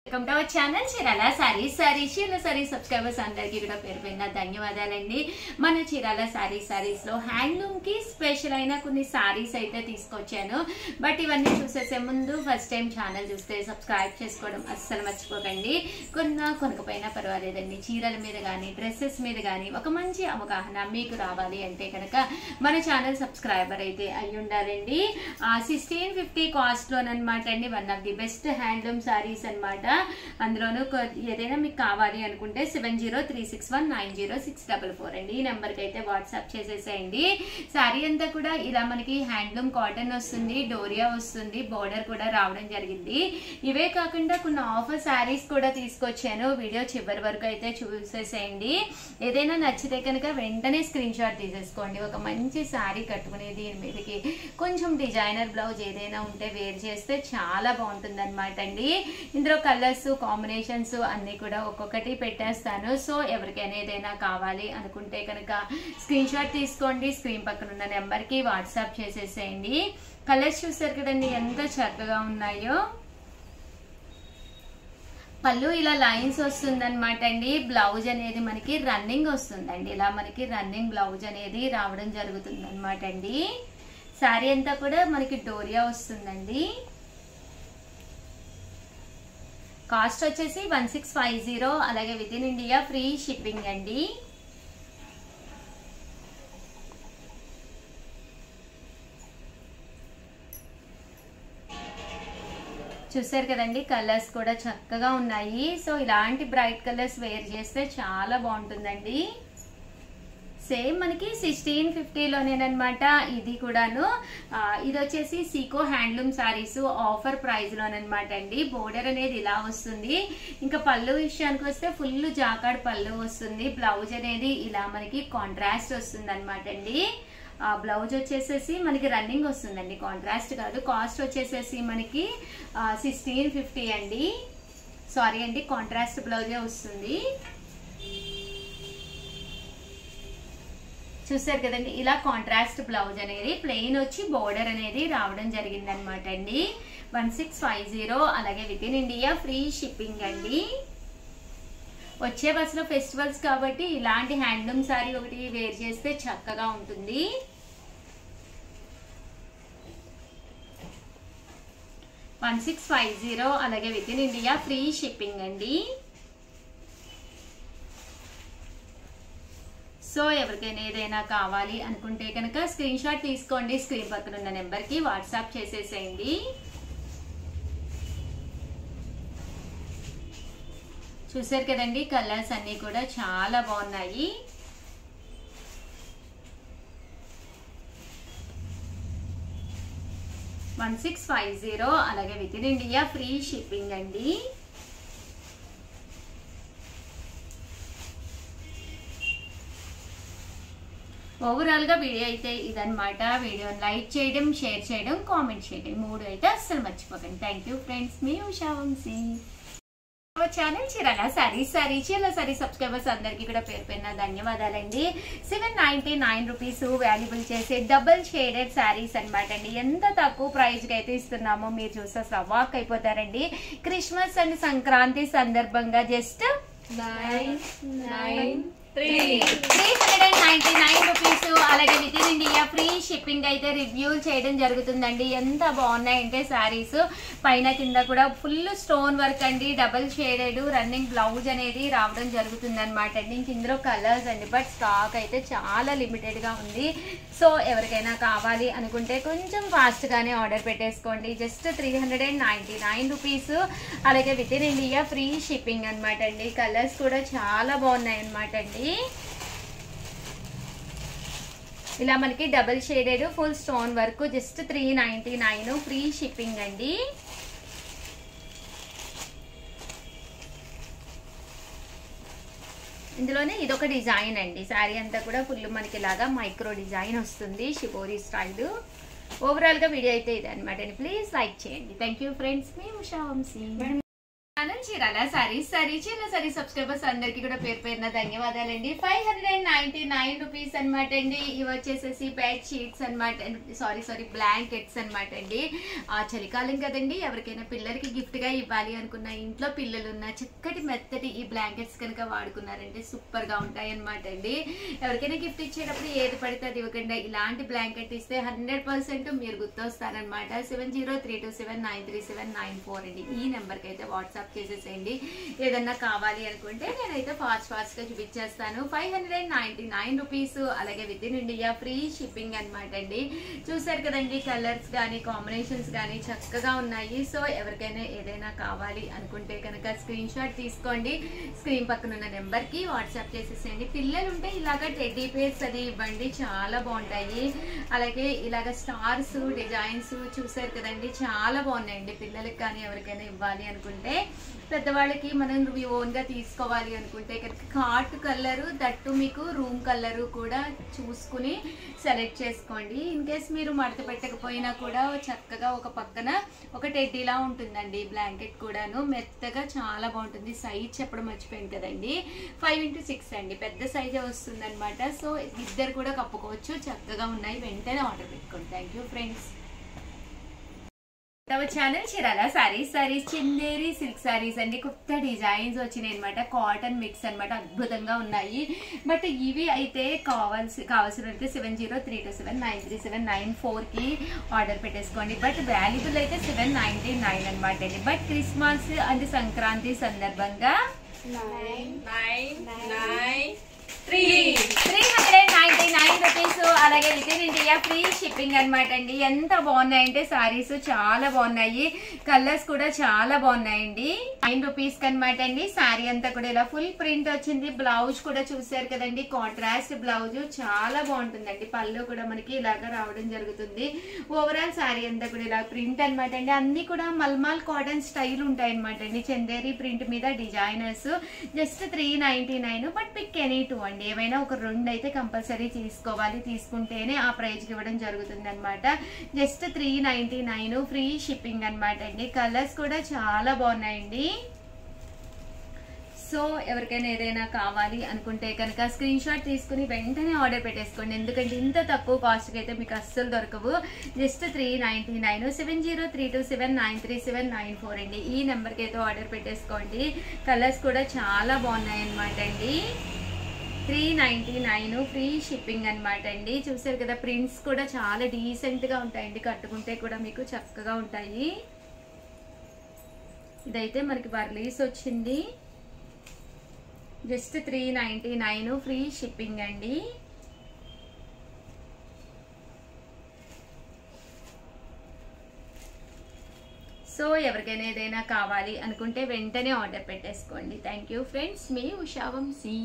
Welcome to our channel Chirala saris subscribers అందరికీ కూడా పేరు పేరున ధన్యవాదాలండి. మన చీరాల సారీస్ లో హ్యాండ్లూమ్ కి స్పెషల్ అయిన కొన్ని సారీస్ అయితే తీసుకొచ్చాను. బట్ ఇవన్నీ చూసేసే ముందు ఫస్ట్ టైం ఛానల్ చూస్తే సబ్స్క్రైబ్ చేసుకోవడం అస్సలు మర్చిపోకండి. కొనకపోయినా పర్వాలేదండి, చీరల మీద కానీ డ్రెస్సెస్ మీద కానీ ఒక మంచి అవగాహన మీకు రావాలి అంటే కనుక మన ఛానల్ సబ్స్క్రైబర్ అయితే అయి ఉండాలండి. 1650 కాస్ట్ లోనమాట అండి. One of the best handloom saris అనమాట. అందులోనూ ఏదైనా మీకు కావాలి అనుకుంటే 7036190644 అండి. ఈ నెంబర్ కి అయితే వాట్సాప్ చేసేసేయండి. సారీ అంతా కూడా ఇలా మనకి హ్యాండ్లూమ్ కాటన్ వస్తుంది, డోరియా వస్తుంది, బోర్డర్ కూడా రావడం జరిగింది. ఇవే కాకుండా కొన్ని ఆఫర్ సారీస్ కూడా తీసుకొచ్చాను. వీడియో చివరి వరకు అయితే చూసేసేయండి. ఏదైనా నచ్చితే కనుక వెంటనే స్క్రీన్ షాట్ తీసేసుకోండి. ఒక మంచి సారీ కట్టుకునే దీని మీదకి కొంచెం డిజైనర్ బ్లౌజ్ ఏదైనా ఉంటే వేర్ చేస్తే చాలా బాగుంటుంది అనమాట అండి. ఇందులో కలర్స్ కాంబినేషన్స్ అన్ని కూడా ఒక్కొక్కటి పెట్టేస్తాను. సో ఎవరికైనా ఏదైనా కావాలి అనుకుంటే కనుక స్క్రీన్ షాట్ తీసుకోండి. స్క్రీన్ పక్కన ఉన్న నెంబర్ కి వాట్సాప్ చేసేసేయండి. కలర్స్ చూసారు కదండి ఎంత చక్కగా ఉన్నాయో. పళ్ళు ఇలా లైన్స్ వస్తుందన్నమాట అండి. బ్లౌజ్ అనేది మనకి రన్నింగ్ వస్తుందండి. ఇలా మనకి రన్నింగ్ బ్లౌజ్ అనేది రావడం జరుగుతుంది అనమాట అండి. శారీ అంతా కూడా మనకి డోరియా వస్తుందండి. కాస్ట్ వచ్చేసి 1650. అలాగే within India free shipping అండి. చూసారు కదండి, కలర్స్ కూడా చక్కగా ఉన్నాయి. సో ఇలాంటి బ్రైట్ కలర్స్ వేర్ చేస్తే చాలా బాగుంటుందండి. సేమ్ మనకి 1650లోనేనమాట. ఇది కూడాను ఇది వచ్చేసి Seeko handloom saris offer price లోనమాట అండి. బోర్డర్ అనేది ఇలా వస్తుంది. ఇంకా పళ్ళు విషయానికి వస్తే ఫుల్ జాకాడ్ పళ్ళు వస్తుంది. బ్లౌజ్ అనేది ఇలా మనకి కాంట్రాస్ట్ వస్తుంది అనమాట అండి. బ్లౌజ్ వచ్చేసేసి మనకి రన్నింగ్ వస్తుందండి, కాంట్రాస్ట్ కాదు. కాస్ట్ వచ్చేసేసి మనకి 1650 అండి. సారీ అండి, కాంట్రాస్ట్ బ్లౌజే వస్తుంది. చూసారు కదండి, ఇలా కాంట్రాస్ట్ బ్లౌజ్ అనేది ప్లెయిన్ వచ్చి బోర్డర్ అనేది రావడం జరిగింది అనమాట అండి. 1650. అలాగే within India free shipping అండి. వచ్చే బస్సులో ఫెస్టివల్స్ కాబట్టి ఇలాంటి హ్యాండ్లూమ్ సారీ ఒకటి వేర్ చేస్తే చక్కగా ఉంటుంది. $1650. అలాగే within India free shipping అండి. సో ఎవరికైనా ఏదైనా కావాలి అనుకుంటే కనుక స్క్రీన్ షాట్ తీసుకోండి. స్క్రీన్ పక్కన ఉన్న నెంబర్ కి వాట్సాప్ చేసేసేయండి. చూసారు కదండి, కలర్స్ అన్ని కూడా చాలా బాగున్నాయి. $1650. అలాగే within India free shipping అండి. ఓవరాల్ గా వీడియో అయితే ఇదనమాట. వీడియోని లైక్ చేయడం, షేర్ చేయడం, కామెంట్ చేయడం 3 అయితే అస్సలు మర్చిపోకండి. థ్యాంక్ యూ ఫ్రెండ్స్, మీ ఉషా వంశీ. ఛానల్ చీరాల సారీ సబ్స్క్రైబర్స్ అందరికీ కూడా పేరు పేరున ధన్యవాదాలండి. 799 రూపీస్ వాల్యుబుల్ చేసే డబుల్ షేడెడ్ శారీస్ అనమాట అండి. ఎంత తక్కువ ప్రైస్ కి అయితే ఇస్తున్నామో మీరు చూస్తే అసలు అవాక్ అయిపోతారండి. క్రిస్మస్ అండ్ సంక్రాంతి సందర్భంగా జస్ట్ 399 రూపీస్. అలాగే within India free shipping అయితే రివ్యూ చేయడం జరుగుతుందండి. ఎంత బాగున్నాయంటే శారీస్ పైన కింద కూడా ఫుల్ స్టోన్ వర్క్ అండి. డబుల్ షేడెడ్ రన్నింగ్ బ్లౌజ్ అనేది రావడం జరుగుతుంది అనమాట అండి. ఇంక ఇందులో కలర్స్ అండి, బట్ స్టాక్ అయితే చాలా లిమిటెడ్ గా ఉంది. సో ఎవరికైనా కావాలి అనుకుంటే కొంచెం ఫాస్ట్ గానే ఆర్డర్ పెట్టేసుకోండి. Just 399 rupees. అలాగే within India free shipping అనమాట అండి. కలర్స్ కూడా చాలా బాగున్నాయి అనమాట అండి. ఇలా మనకి double shaded full stone work just 399 free shipping అండి. ఇందులోనే ఇదొక డిజైన్ అండి. శారీ అంతా కూడా ఫుల్ మనకి ఇలాగా మైక్రో డిజైన్ వస్తుంది, షిబోరి స్టైల్. ఓవరాల్ గా వీడియో అయితే ఇది అనమాట అండి. ప్లీజ్ లైక్ చేయండి. థ్యాంక్ యూ ఫ్రెండ్స్, మీ ఉషా వంశీ. ఛానల్ చీరాల సారీస్ చీరాల సబ్స్క్రైబర్స్ అందరికి కూడా పేరు పేరున ధన్యవాదాలండి. 599 రూపీస్ అనమాట అండి. ఇవి వచ్చేసేసి బెడ్ షీట్స్ అనమాట, సారీ బ్లాంకెట్స్ అనమాట అండి. ఆ చలికాలం కదండి, ఎవరికైనా పిల్లలకి గిఫ్ట్ గా ఇవ్వాలి అనుకున్న, ఇంట్లో పిల్లలు ఉన్న చక్కటి మెత్తటి ఈ బ్లాంకెట్స్ కనుక వాడుకున్నారంటే సూపర్ గా ఉంటాయి అనమాట అండి. ఎవరికైనా గిఫ్ట్ ఇచ్చేటప్పుడు ఏది పడితే అది ఇవ్వకుండా ఇలాంటి బ్లాంకెట్ ఇస్తే 100% మీరు గుర్తొస్తారనమాట. 703279393794 అండి. ఈ నెంబర్ కి అయితే వాట్సాప్ చేసేసేయండి. ఏదన్నా కావాలి అనుకుంటే నేనైతే ఫాస్ట్ గా చూపించేస్తాను. 599 రూపీస్. అలాగే within India free shipping అనమాట అండి. చూసారు కదండి, కలర్స్ కానీ కాంబినేషన్స్ కానీ చక్కగా ఉన్నాయి. సో ఎవరికైనా ఏదైనా కావాలి అనుకుంటే కనుక స్క్రీన్ షాట్ తీసుకోండి, స్క్రీన్ పక్కన ఉన్న నెంబర్ కి వాట్సాప్ చేసేసేయండి. పిల్లలు ఉంటే ఇలాగ టెడ్డీ పేర్స్ అది ఇవ్వండి, చాలా బాగుంటాయి. అలాగే ఇలాగ స్టార్స్ డిజైన్స్ చూసారు కదండి, చాలా బాగున్నాయండి. పిల్లలకి కానీ ఎవరికైనా ఇవ్వాలి అనుకుంటే, పెద్దవాళ్ళకి మనం ఓన్ గా తీసుకోవాలి అనుకుంటే కనుక కాట్ కలరు, దట్టు మీకు రూమ్ కలరు కూడా చూసుకుని సెలెక్ట్ చేసుకోండి. ఇన్ కేస్ మీరు మడత పెట్టకపోయినా కూడా చక్కగా ఒక పక్కన ఒక టెడ్డీలా ఉంటుందండి బ్లాంకెట్ కూడాను, మెత్తగా చాలా బాగుంటుంది. సైజ్ చెప్పడం మర్చిపోయింది కదండి, 5x6 అండి, పెద్ద సైజే వస్తుంది అనమాట. సో ఇద్దరు కూడా కప్పుకోవచ్చు, చక్కగా ఉన్నాయి. వెంటనే ఆర్డర్ పెట్టుకోండి. Thank you friends. Channel Chirala saris Chanderi silk saris అండి. కొత్త డిజైన్స్ వచ్చినాయి అనమాట, కాటన్ మిక్స్ అనమాట, అద్భుతంగా ఉన్నాయి. బట్ ఇవి అయితే కావాల్సిన 703279393794 కి ఆర్డర్ పెట్టేసుకోండి. బట్ వాల్యుబుల్ అయితే 799 అనమాట అండి. బట్ క్రిస్మస్ అండ్ సంక్రాంతి సందర్భంగా 399 రూపీస్. అలాగే within India free shipping అనమాట అండి. ఎంత బాగున్నాయంటే సారీస్ చాలా బాగున్నాయి, కలర్స్ కూడా చాలా బాగున్నాయండి. 9 రూపీస్ అనమాట అండి. సారీ అంతా కూడా ఇలా ఫుల్ ప్రింట్ వచ్చింది. బ్లౌజ్ కూడా చూసారు కదండి, కాంట్రాస్ట్ బ్లౌజ్ చాలా బాగుంటుందండి. పళ్ళు కూడా మనకి ఇలాగా రావడం జరుగుతుంది. ఓవరాల్ సారీ అంతా కూడా ఇలా ప్రింట్ అనమాట అండి. అన్ని కూడా మల్మాల్ కాటన్ స్టైల్ ఉంటాయి అనమాట అండి. చందేరి ప్రింట్ మీద designers. Just 399. But pick any two అండి, ఏమైనా ఒక 2 అయితే కంపల్సరీ తీసుకోవాలి, తీసుకుంటేనే ఆ ప్రైజ్ కి ఇవ్వడం జరుగుతుంది అనమాట. జస్ట్ 399 ఫ్రీ షిప్పింగ్ అనమాట అండి. కలర్స్ కూడా చాలా బాగున్నాయండి. సో ఎవరికైనా ఏదైనా కావాలి అనుకుంటే కనుక స్క్రీన్ షాట్ తీసుకుని వెంటనే ఆర్డర్ పెట్టేసుకోండి. ఎందుకంటే ఇంత తక్కువ కాస్ట్కి అయితే మీకు అస్సలు దొరకవు. జస్ట్ 399. 703279393794 అండి. ఈ నెంబర్కి అయితే ఆర్డర్ పెట్టేసుకోండి. కలర్స్ కూడా చాలా బాగున్నాయి అనమాట అండి. 399 ఫ్రీ షిప్పింగ్ అనమాట అండి. చూసారు కదా, ప్రింట్స్ కూడా చాలా డీసెంట్ గా ఉంటాయండి, కట్టుకుంటే కూడా మీకు చక్కగా ఉంటాయి. ఇదైతే మనకి వర్లీస్ వచ్చింది. జస్ట్ 399 ఫ్రీ షిప్పింగ్ అండి. సో ఎవరికైనా ఏదైనా కావాలి అనుకుంటే వెంటనే ఆర్డర్ పెట్టేసుకోండి. Thank you friends. మీ ఉషా వంశీ.